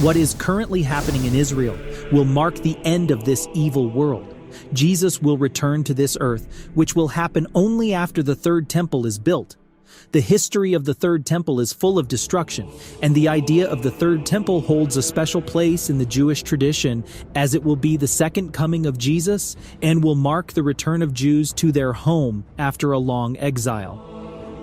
What is currently happening in Israel will mark the end of this evil world. Jesus will return to this earth, which will happen only after the third temple is built. The history of the third temple is full of destruction, and the idea of the third temple holds a special place in the Jewish tradition, as it will be the second coming of Jesus and will mark the return of Jews to their home after a long exile.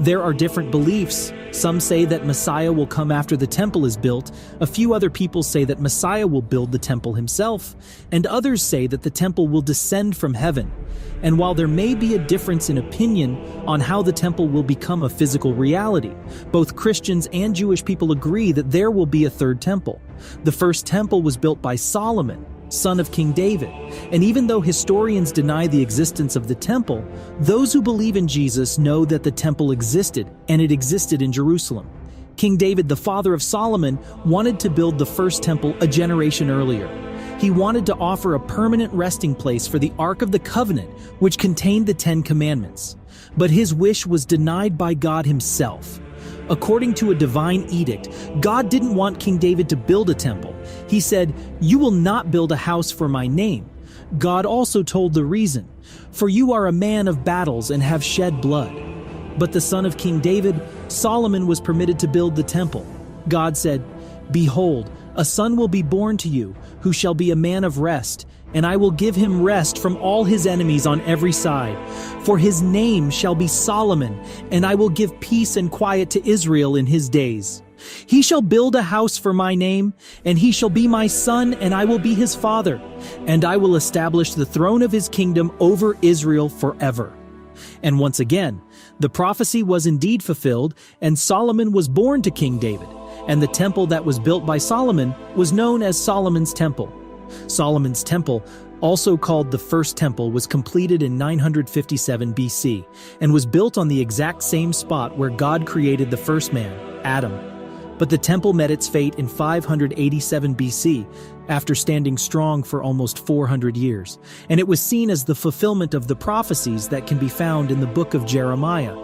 There are different beliefs. Some say that Messiah will come after the temple is built. A few other people say that Messiah will build the temple himself, and others say that the temple will descend from heaven. And while there may be a difference in opinion on how the temple will become a physical reality, both Christians and Jewish people agree that there will be a third temple. The first temple was built by Solomon, son of King David, and even though historians deny the existence of the temple, those who believe in Jesus know that the temple existed, and it existed in Jerusalem. King David, the father of Solomon, wanted to build the first temple a generation earlier. He wanted to offer a permanent resting place for the Ark of the Covenant, which contained the Ten Commandments. But his wish was denied by God himself. According to a divine edict, God didn't want King David to build a temple. He said, "You will not build a house for my name." God also told the reason, "For you are a man of battles and have shed blood." But the son of King David, Solomon, was permitted to build the temple. God said, "Behold, a son will be born to you, who shall be a man of rest, and I will give him rest from all his enemies on every side. For his name shall be Solomon, and I will give peace and quiet to Israel in his days. He shall build a house for my name, and he shall be my son, and I will be his father. And I will establish the throne of his kingdom over Israel forever." And once again, the prophecy was indeed fulfilled, and Solomon was born to King David, and the temple that was built by Solomon was known as Solomon's Temple. Solomon's Temple, also called the First Temple, was completed in 957 BC and was built on the exact same spot where God created the first man, Adam. But the temple met its fate in 587 BC, after standing strong for almost 400 years, and it was seen as the fulfillment of the prophecies that can be found in the book of Jeremiah,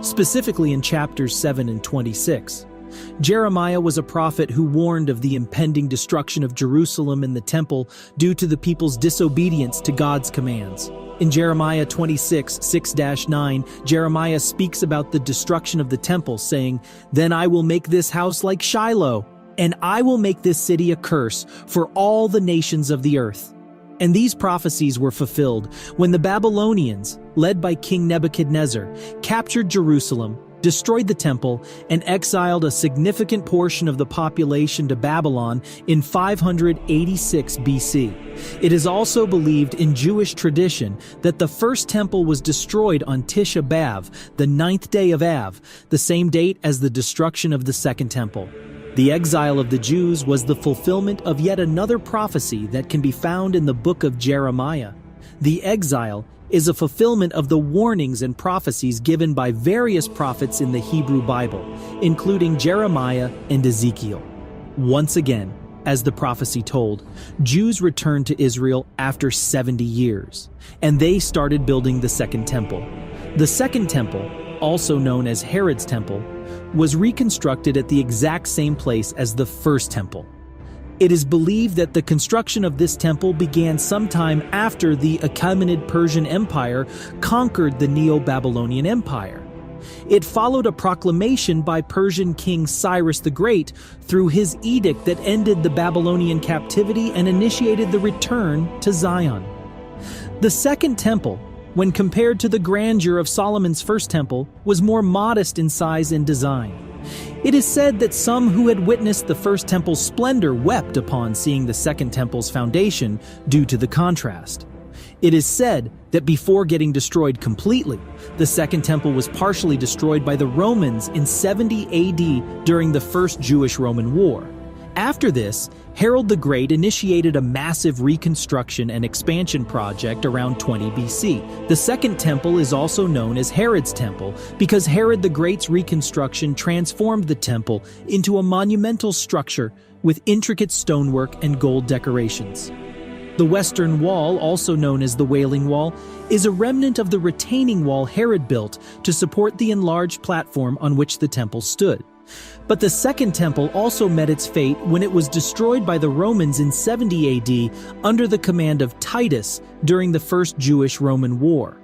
specifically in chapters 7 and 26. Jeremiah was a prophet who warned of the impending destruction of Jerusalem and the temple due to the people's disobedience to God's commands. In Jeremiah 26, 6-9, Jeremiah speaks about the destruction of the temple, saying, "Then I will make this house like Shiloh, and I will make this city a curse for all the nations of the earth." And these prophecies were fulfilled when the Babylonians, led by King Nebuchadnezzar, captured Jerusalem, destroyed the temple, and exiled a significant portion of the population to Babylon in 586 BC. It is also believed in Jewish tradition that the first temple was destroyed on Tisha B'Av, the 9th day of Av, the same date as the destruction of the second temple. The exile of the Jews was the fulfillment of yet another prophecy that can be found in the book of Jeremiah. The exile is a fulfillment of the warnings and prophecies given by various prophets in the Hebrew Bible, including Jeremiah and Ezekiel. Once again, as the prophecy told, Jews returned to Israel after 70 years, and they started building the second temple. The second temple, also known as Herod's temple, was reconstructed at the exact same place as the first temple. It is believed that the construction of this temple began sometime after the Achaemenid Persian Empire conquered the Neo-Babylonian Empire. It followed a proclamation by Persian King Cyrus the Great through his edict that ended the Babylonian captivity and initiated the return to Zion. The second temple, when compared to the grandeur of Solomon's first temple, was more modest in size and design. It is said that some who had witnessed the first temple's splendor wept upon seeing the second temple's foundation due to the contrast. It is said that before getting destroyed completely, the second temple was partially destroyed by the Romans in 70 AD during the First Jewish-Roman War. After this, Herod the Great initiated a massive reconstruction and expansion project around 20 BC. The second temple is also known as Herod's temple because Herod the Great's reconstruction transformed the temple into a monumental structure with intricate stonework and gold decorations. The Western Wall, also known as the Wailing Wall, is a remnant of the retaining wall Herod built to support the enlarged platform on which the temple stood. But the Second Temple also met its fate when it was destroyed by the Romans in 70 AD under the command of Titus during the First Jewish-Roman War.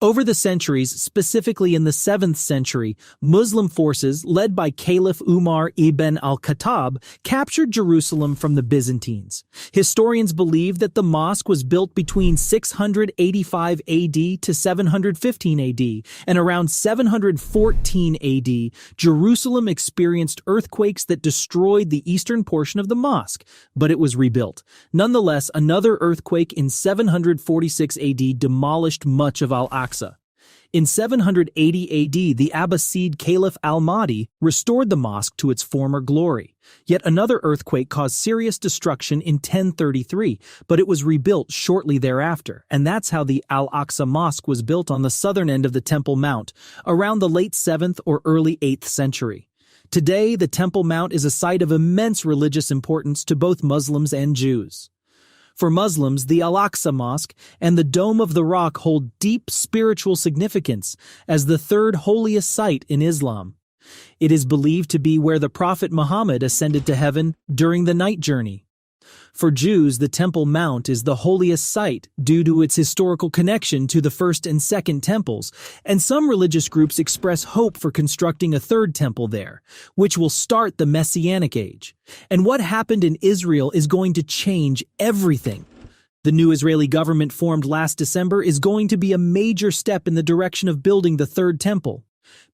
Over the centuries, specifically in the 7th century, Muslim forces led by Caliph Umar ibn al-Khattab captured Jerusalem from the Byzantines. Historians believe that the mosque was built between 685 AD to 715 AD, and around 714 AD, Jerusalem experienced earthquakes that destroyed the eastern portion of the mosque, but it was rebuilt. Nonetheless, another earthquake in 746 AD demolished much of Al-Aqsa. In 780 AD, the Abbasid Caliph al-Mahdi restored the mosque to its former glory. Yet another earthquake caused serious destruction in 1033, but it was rebuilt shortly thereafter, and that's how the Al-Aqsa Mosque was built on the southern end of the Temple Mount, around the late 7th or early 8th century. Today, the Temple Mount is a site of immense religious importance to both Muslims and Jews. For Muslims, the Al-Aqsa Mosque and the Dome of the Rock hold deep spiritual significance as the third holiest site in Islam. It is believed to be where the Prophet Muhammad ascended to heaven during the night journey. For Jews, the Temple Mount is the holiest site due to its historical connection to the First and Second Temples, and some religious groups express hope for constructing a third temple there, which will start the Messianic Age. And what happened in Israel is going to change everything. The new Israeli government formed last December is going to be a major step in the direction of building the Third Temple.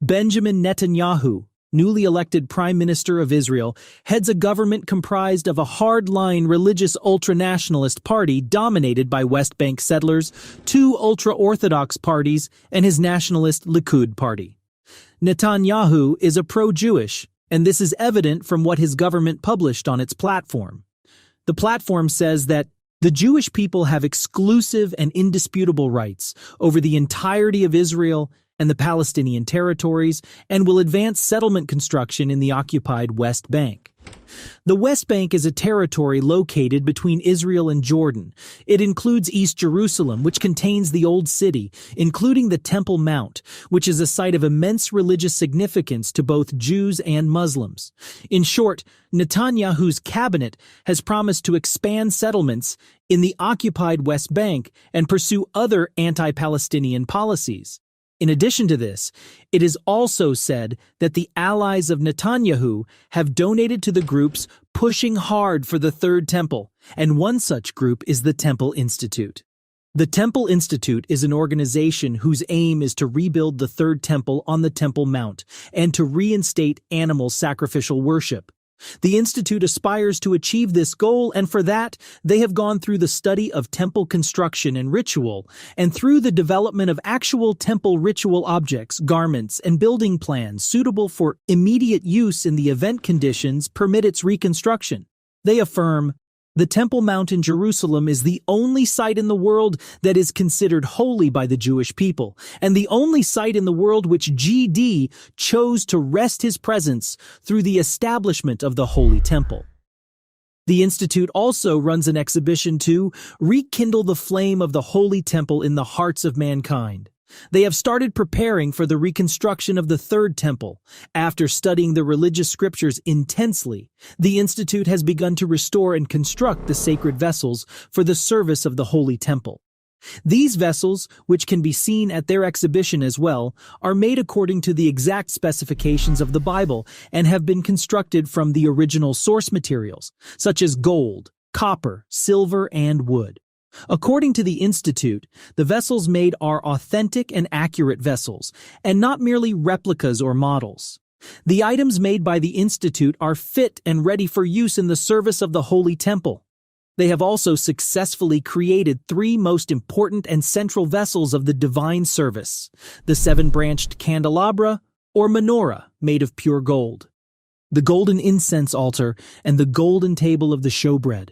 Benjamin Netanyahu, newly elected Prime Minister of Israel, heads a government comprised of a hardline religious ultranationalist party dominated by West Bank settlers, two ultra-Orthodox parties, and his nationalist Likud party. Netanyahu is a pro-Jewish, and this is evident from what his government published on its platform. The platform says that the Jewish people have exclusive and indisputable rights over the entirety of Israel and the Palestinian territories, and will advance settlement construction in the occupied West Bank. The West Bank is a territory located between Israel and Jordan. It includes East Jerusalem, which contains the Old City, including the Temple Mount, which is a site of immense religious significance to both Jews and Muslims. In short, Netanyahu's cabinet has promised to expand settlements in the occupied West Bank and pursue other anti-Palestinian policies. In addition to this, it is also said that the allies of Netanyahu have donated to the groups pushing hard for the Third Temple, and one such group is the Temple Institute. The Temple Institute is an organization whose aim is to rebuild the Third Temple on the Temple Mount and to reinstate animal sacrificial worship. The Institute aspires to achieve this goal, and for that, they have gone through the study of temple construction and ritual, and through the development of actual temple ritual objects, garments, and building plans suitable for immediate use in the event conditions permit its reconstruction. They affirm, the Temple Mount in Jerusalem is the only site in the world that is considered holy by the Jewish people, and the only site in the world which GD chose to rest his presence through the establishment of the Holy Temple. The Institute also runs an exhibition to rekindle the flame of the Holy Temple in the hearts of mankind. They have started preparing for the reconstruction of the Third Temple. After studying the religious scriptures intensely, the Institute has begun to restore and construct the sacred vessels for the service of the Holy Temple. These vessels, which can be seen at their exhibition as well, are made according to the exact specifications of the Bible and have been constructed from the original source materials, such as gold, copper, silver, and wood. According to the Institute, the vessels made are authentic and accurate vessels, and not merely replicas or models. The items made by the Institute are fit and ready for use in the service of the Holy Temple. They have also successfully created three most important and central vessels of the divine service: the seven-branched candelabra, or menorah, made of pure gold, the golden incense altar, and the golden table of the showbread.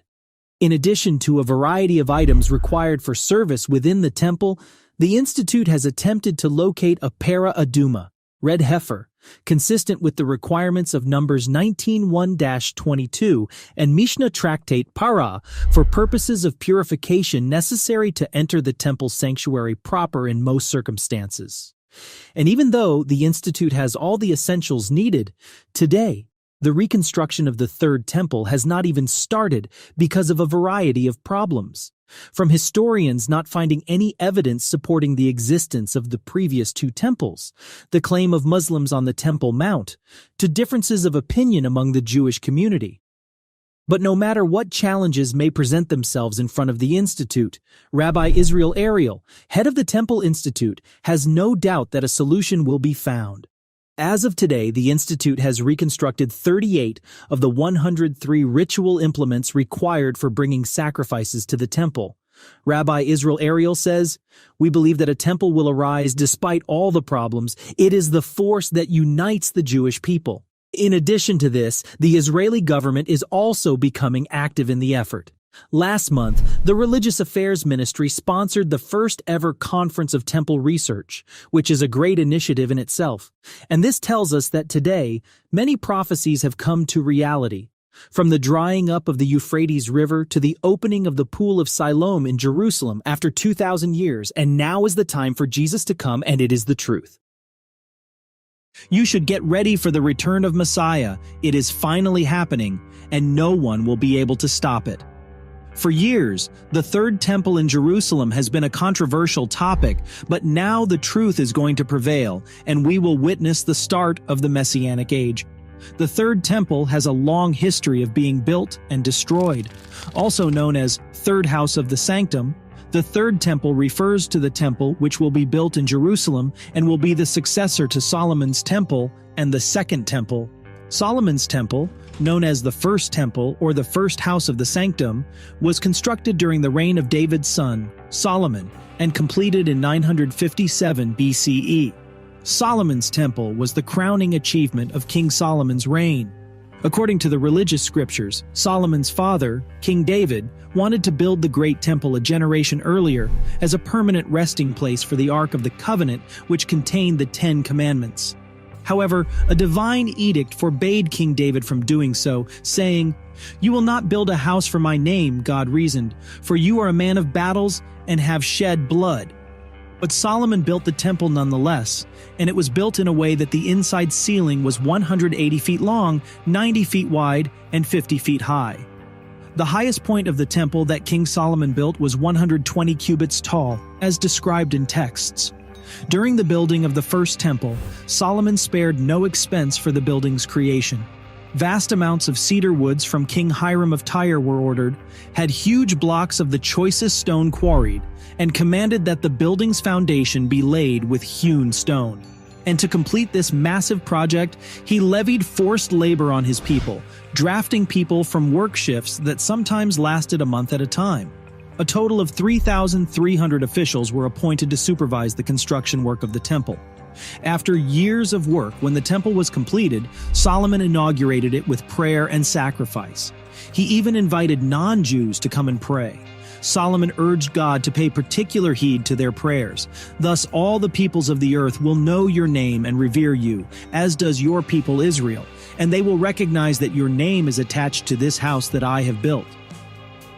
In addition to a variety of items required for service within the temple, the Institute has attempted to locate a para aduma, red heifer, consistent with the requirements of Numbers 19:1-22 and Mishnah Tractate Para for purposes of purification necessary to enter the temple sanctuary proper in most circumstances. And even though the Institute has all the essentials needed, today, the reconstruction of the Third Temple has not even started because of a variety of problems. From historians not finding any evidence supporting the existence of the previous two temples, the claim of Muslims on the Temple Mount, to differences of opinion among the Jewish community. But no matter what challenges may present themselves in front of the Institute, Rabbi Israel Ariel, head of the Temple Institute, has no doubt that a solution will be found. As of today, the Institute has reconstructed 38 of the 103 ritual implements required for bringing sacrifices to the temple. Rabbi Israel Ariel says, "We believe that a temple will arise despite all the problems. It is the force that unites the Jewish people." In addition to this, the Israeli government is also becoming active in the effort. Last month, the Religious Affairs Ministry sponsored the first ever Conference of Temple Research, which is a great initiative in itself. And this tells us that today, many prophecies have come to reality. From the drying up of the Euphrates River to the opening of the Pool of Siloam in Jerusalem after 2,000 years, and now is the time for Jesus to come, and it is the truth. You should get ready for the return of Messiah. It is finally happening, and no one will be able to stop it. For years, the Third Temple in Jerusalem has been a controversial topic, but now the truth is going to prevail, and we will witness the start of the Messianic age. The Third Temple has a long history of being built and destroyed. Also known as Third House of the Sanctum, the Third Temple refers to the temple which will be built in Jerusalem and will be the successor to Solomon's Temple and the Second Temple. Solomon's Temple, known as the First Temple or the First House of the Sanctum, was constructed during the reign of David's son, Solomon, and completed in 957 BCE. Solomon's Temple was the crowning achievement of King Solomon's reign. According to the religious scriptures, Solomon's father, King David, wanted to build the Great Temple a generation earlier as a permanent resting place for the Ark of the Covenant, which contained the Ten Commandments. However, a divine edict forbade King David from doing so, saying, "You will not build a house for my name," God reasoned, "for you are a man of battles and have shed blood." But Solomon built the temple nonetheless, and it was built in a way that the inside ceiling was 180 feet long, 90 feet wide, and 50 feet high. The highest point of the temple that King Solomon built was 120 cubits tall, as described in texts. During the building of the first temple, Solomon spared no expense for the building's creation. Vast amounts of cedar woods from King Hiram of Tyre were ordered, had huge blocks of the choicest stone quarried, and commanded that the building's foundation be laid with hewn stone. And to complete this massive project, he levied forced labor on his people, drafting people from work shifts that sometimes lasted a month at a time. A total of 3,300 officials were appointed to supervise the construction work of the temple. After years of work, when the temple was completed, Solomon inaugurated it with prayer and sacrifice. He even invited non-Jews to come and pray. Solomon urged God to pay particular heed to their prayers. Thus all the peoples of the earth will know your name and revere you, as does your people Israel, and they will recognize that your name is attached to this house that I have built.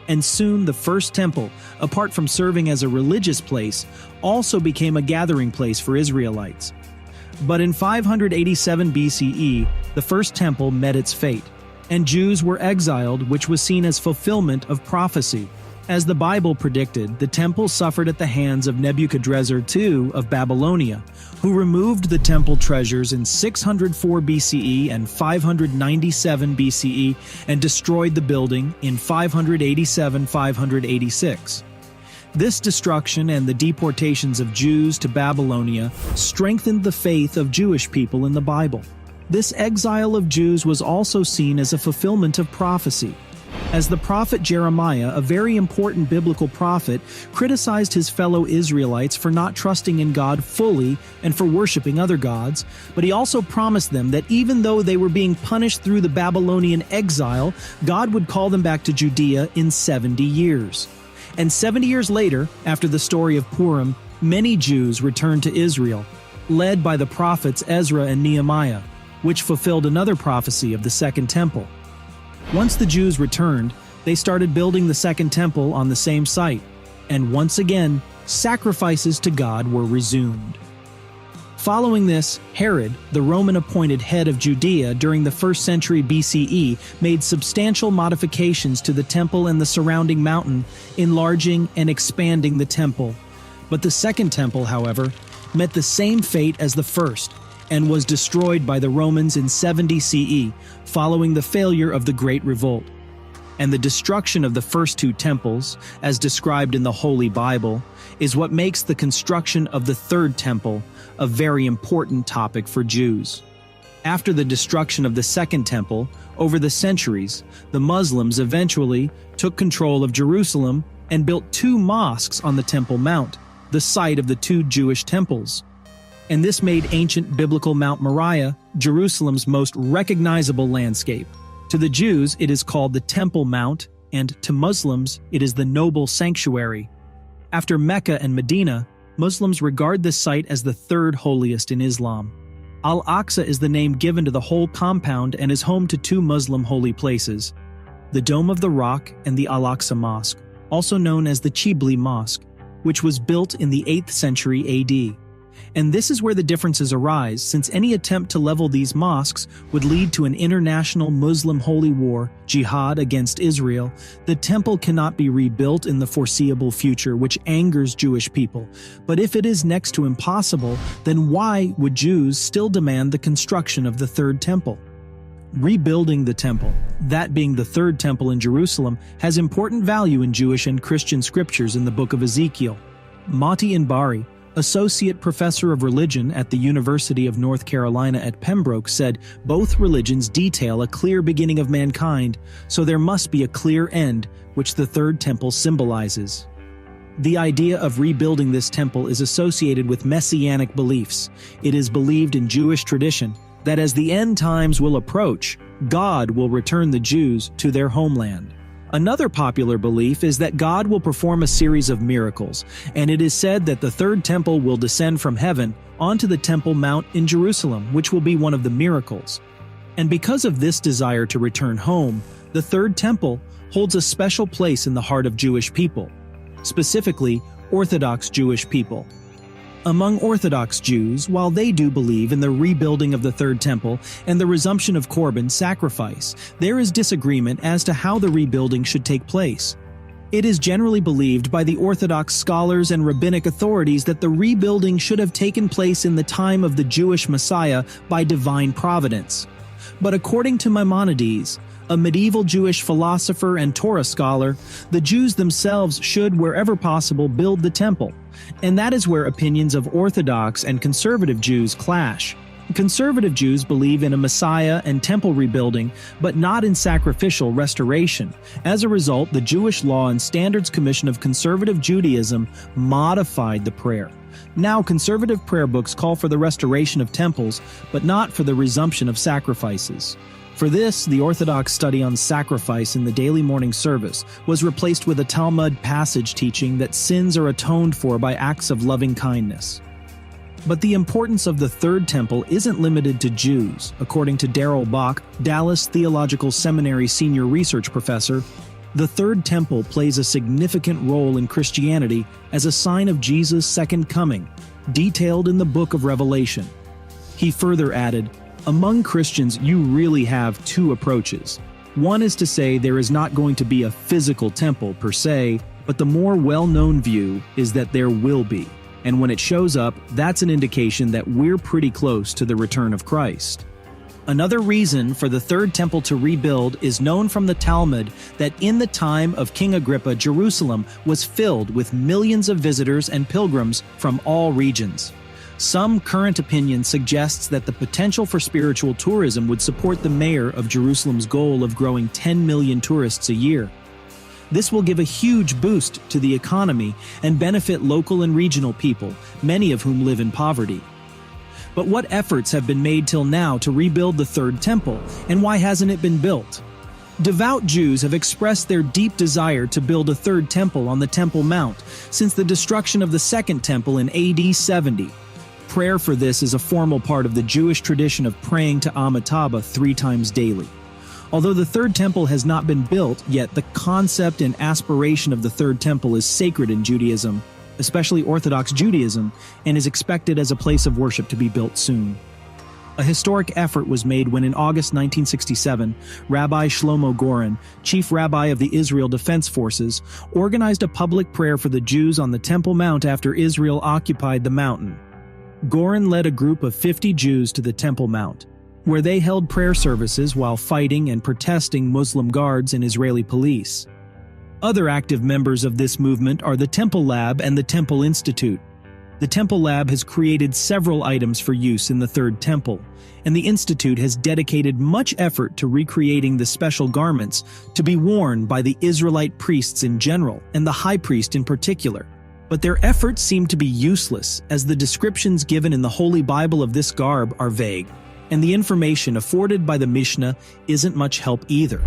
And soon the first temple, apart from serving as a religious place, also became a gathering place for Israelites. But in 587 BCE, the first temple met its fate, and Jews were exiled, which was seen as fulfillment of prophecy. As the Bible predicted, the temple suffered at the hands of Nebuchadrezzar II of Babylonia, who removed the temple treasures in 604 BCE and 597 BCE and destroyed the building in 587-586. This destruction and the deportations of Jews to Babylonia strengthened the faith of Jewish people in the Bible. This exile of Jews was also seen as a fulfillment of prophecy. As the prophet Jeremiah, a very important biblical prophet, criticized his fellow Israelites for not trusting in God fully and for worshiping other gods, but he also promised them that even though they were being punished through the Babylonian exile, God would call them back to Judea in 70 years. And 70 years later, after the story of Purim, many Jews returned to Israel, led by the prophets Ezra and Nehemiah, which fulfilled another prophecy of the Second Temple. Once the Jews returned, they started building the Second Temple on the same site, and once again, sacrifices to God were resumed. Following this, Herod, the Roman-appointed head of Judea during the 1st century BCE, made substantial modifications to the temple and the surrounding mountain, enlarging and expanding the temple. But the Second Temple, however, met the same fate as the first, and was destroyed by the Romans in 70 CE, following the failure of the Great Revolt. And the destruction of the first two temples, as described in the Holy Bible, is what makes the construction of the Third Temple a very important topic for Jews. After the destruction of the Second Temple, over the centuries, the Muslims eventually took control of Jerusalem and built two mosques on the Temple Mount, the site of the two Jewish temples. And this made ancient biblical Mount Moriah Jerusalem's most recognizable landscape. To the Jews, it is called the Temple Mount, and to Muslims, it is the Noble Sanctuary. After Mecca and Medina, Muslims regard this site as the third holiest in Islam. Al-Aqsa is the name given to the whole compound and is home to two Muslim holy places, the Dome of the Rock and the Al-Aqsa Mosque, also known as the Qibli Mosque, which was built in the 8th century AD. And this is where the differences arise, since any attempt to level these mosques would lead to an international Muslim holy war, jihad against Israel. The temple cannot be rebuilt in the foreseeable future, which angers Jewish people. But if it is next to impossible, then why would Jews still demand the construction of the Third Temple? Rebuilding the temple, that being the Third Temple in Jerusalem, has important value in Jewish and Christian scriptures in the book of Ezekiel. Mati Inbari, Associate Professor of Religion at the University of North Carolina at Pembroke, said, "Both religions detail a clear beginning of mankind, so there must be a clear end, which the Third Temple symbolizes." The idea of rebuilding this temple is associated with messianic beliefs. It is believed in Jewish tradition that as the end times will approach, God will return the Jews to their homeland. Another popular belief is that God will perform a series of miracles, and it is said that the Third Temple will descend from heaven onto the Temple Mount in Jerusalem, which will be one of the miracles. And because of this desire to return home, the Third Temple holds a special place in the heart of Jewish people, specifically Orthodox Jewish people. Among Orthodox Jews, while they do believe in the rebuilding of the Third Temple and the resumption of Korban sacrifice, there is disagreement as to how the rebuilding should take place. It is generally believed by the Orthodox scholars and rabbinic authorities that the rebuilding should have taken place in the time of the Jewish Messiah by divine providence. But according to Maimonides, a medieval Jewish philosopher and Torah scholar, the Jews themselves should, wherever possible, build the temple. And that is where opinions of Orthodox and conservative Jews clash. Conservative Jews believe in a Messiah and temple rebuilding, but not in sacrificial restoration. As a result, the Jewish Law and Standards Commission of Conservative Judaism modified the prayer. Now, conservative prayer books call for the restoration of temples, but not for the resumption of sacrifices. For this, the Orthodox study on sacrifice in the daily morning service was replaced with a Talmud passage teaching that sins are atoned for by acts of loving kindness. But the importance of the Third Temple isn't limited to Jews. According to Darrell Bach, Dallas Theological Seminary senior research professor, the Third Temple plays a significant role in Christianity as a sign of Jesus' second coming, detailed in the book of Revelation. He further added, "Among Christians, you really have two approaches. One is to say there is not going to be a physical temple per se, but the more well-known view is that there will be. And when it shows up, that's an indication that we're pretty close to the return of Christ." Another reason for the Third Temple to rebuild is known from the Talmud that in the time of King Agrippa, Jerusalem was filled with millions of visitors and pilgrims from all regions. Some current opinion suggests that the potential for spiritual tourism would support the mayor of Jerusalem's goal of growing 10 million tourists a year. This will give a huge boost to the economy and benefit local and regional people, many of whom live in poverty. But what efforts have been made till now to rebuild the Third Temple, and why hasn't it been built? Devout Jews have expressed their deep desire to build a Third Temple on the Temple Mount since the destruction of the Second Temple in AD 70. Prayer for this is a formal part of the Jewish tradition of praying to Amitabha 3 times daily. Although the Third Temple has not been built, yet the concept and aspiration of the Third Temple is sacred in Judaism. especially Orthodox Judaism, and is expected as a place of worship to be built soon. A historic effort was made when in August 1967, Rabbi Shlomo Goren, chief rabbi of the Israel Defense Forces, organized a public prayer for the Jews on the Temple Mount after Israel occupied the mountain. Goren led a group of 50 Jews to the Temple Mount, where they held prayer services while fighting and protesting Muslim guards and Israeli police. Other active members of this movement are the Temple Lab and the Temple Institute. The Temple Lab has created several items for use in the Third Temple, and the Institute has dedicated much effort to recreating the special garments to be worn by the Israelite priests in general and the high priest in particular. But their efforts seem to be useless, as the descriptions given in the Holy Bible of this garb are vague, and the information afforded by the Mishnah isn't much help either.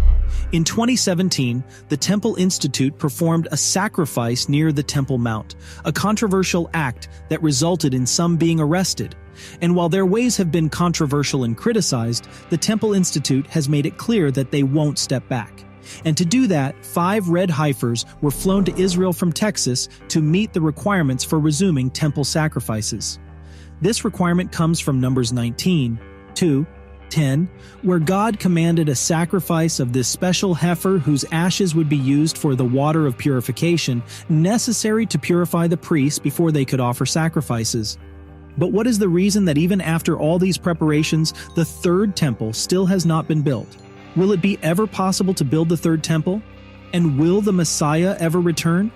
In 2017, the Temple Institute performed a sacrifice near the Temple Mount, a controversial act that resulted in some being arrested. And while their ways have been controversial and criticized, the Temple Institute has made it clear that they won't step back. And to do that, 5 red heifers were flown to Israel from Texas to meet the requirements for resuming temple sacrifices. This requirement comes from Numbers 19:2-10, where God commanded a sacrifice of this special heifer whose ashes would be used for the water of purification necessary to purify the priests before they could offer sacrifices. But what is the reason that even after all these preparations, the Third Temple still has not been built? Will it be ever possible to build the Third Temple? And will the Messiah ever return?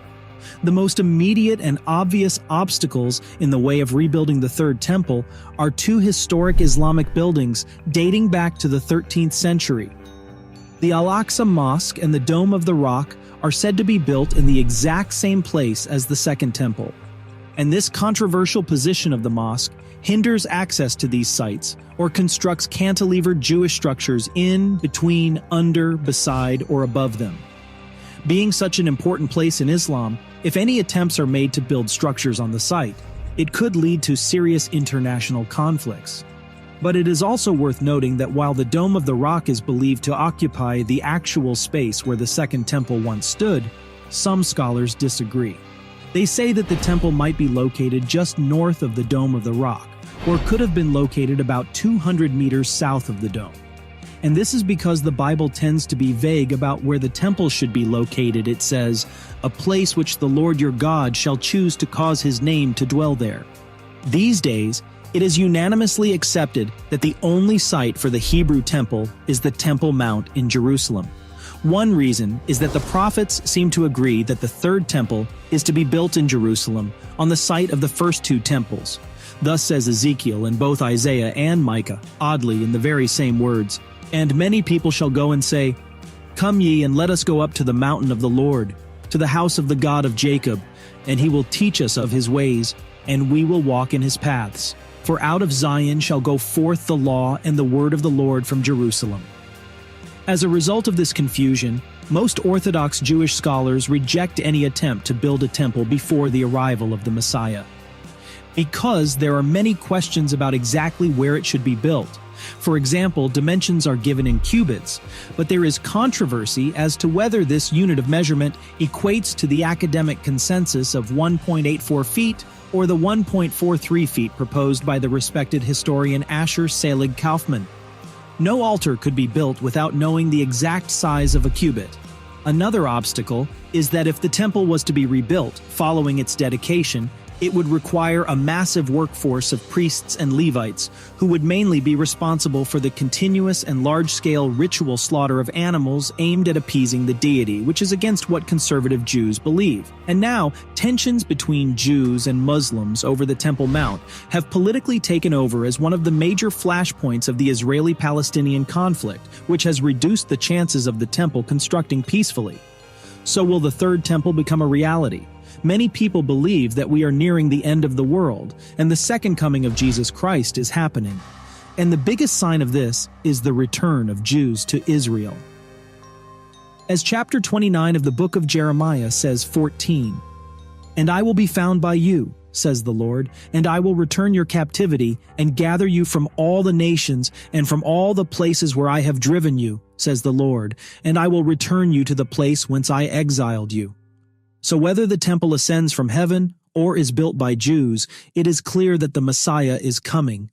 The most immediate and obvious obstacles in the way of rebuilding the Third Temple are 2 historic Islamic buildings dating back to the 13th century. The Al-Aqsa Mosque and the Dome of the Rock are said to be built in the exact same place as the Second Temple. And this controversial position of the mosque hinders access to these sites or constructs cantilevered Jewish structures in, between, under, beside, or above them. Being such an important place in Islam, if any attempts are made to build structures on the site, it could lead to serious international conflicts. But it is also worth noting that while the Dome of the Rock is believed to occupy the actual space where the Second Temple once stood, some scholars disagree. They say that the temple might be located just north of the Dome of the Rock, or could have been located about 200 meters south of the dome. And this is because the Bible tends to be vague about where the temple should be located. It says, "A place which the Lord your God shall choose to cause his name to dwell there." These days, it is unanimously accepted that the only site for the Hebrew temple is the Temple Mount in Jerusalem. One reason is that the prophets seem to agree that the Third Temple is to be built in Jerusalem on the site of the first 2 temples. Thus says Ezekiel in both Isaiah and Micah, oddly in the very same words. "And many people shall go and say, Come ye, and let us go up to the mountain of the Lord, to the house of the God of Jacob, and he will teach us of his ways, and we will walk in his paths. For out of Zion shall go forth the law and the word of the Lord from Jerusalem." As a result of this confusion, most Orthodox Jewish scholars reject any attempt to build a temple before the arrival of the Messiah, because there are many questions about exactly where it should be built. For example, dimensions are given in cubits, but there is controversy as to whether this unit of measurement equates to the academic consensus of 1.84 feet or the 1.43 feet proposed by the respected historian Asher Selig Kaufman. No altar could be built without knowing the exact size of a cubit. Another obstacle is that if the temple was to be rebuilt following its dedication, it would require a massive workforce of priests and Levites, who would mainly be responsible for the continuous and large-scale ritual slaughter of animals aimed at appeasing the deity, which is against what conservative Jews believe. And now, tensions between Jews and Muslims over the Temple Mount have politically taken over as one of the major flashpoints of the Israeli-Palestinian conflict, which has reduced the chances of the temple constructing peacefully. So will the Third Temple become a reality? Many people believe that we are nearing the end of the world, and the second coming of Jesus Christ is happening. And the biggest sign of this is the return of Jews to Israel. As chapter 29 of the book of Jeremiah says 14, "And I will be found by you, says the Lord, and I will return your captivity and gather you from all the nations and from all the places where I have driven you, says the Lord, and I will return you to the place whence I exiled you." So whether the temple ascends from heaven or is built by Jews, it is clear that the Messiah is coming,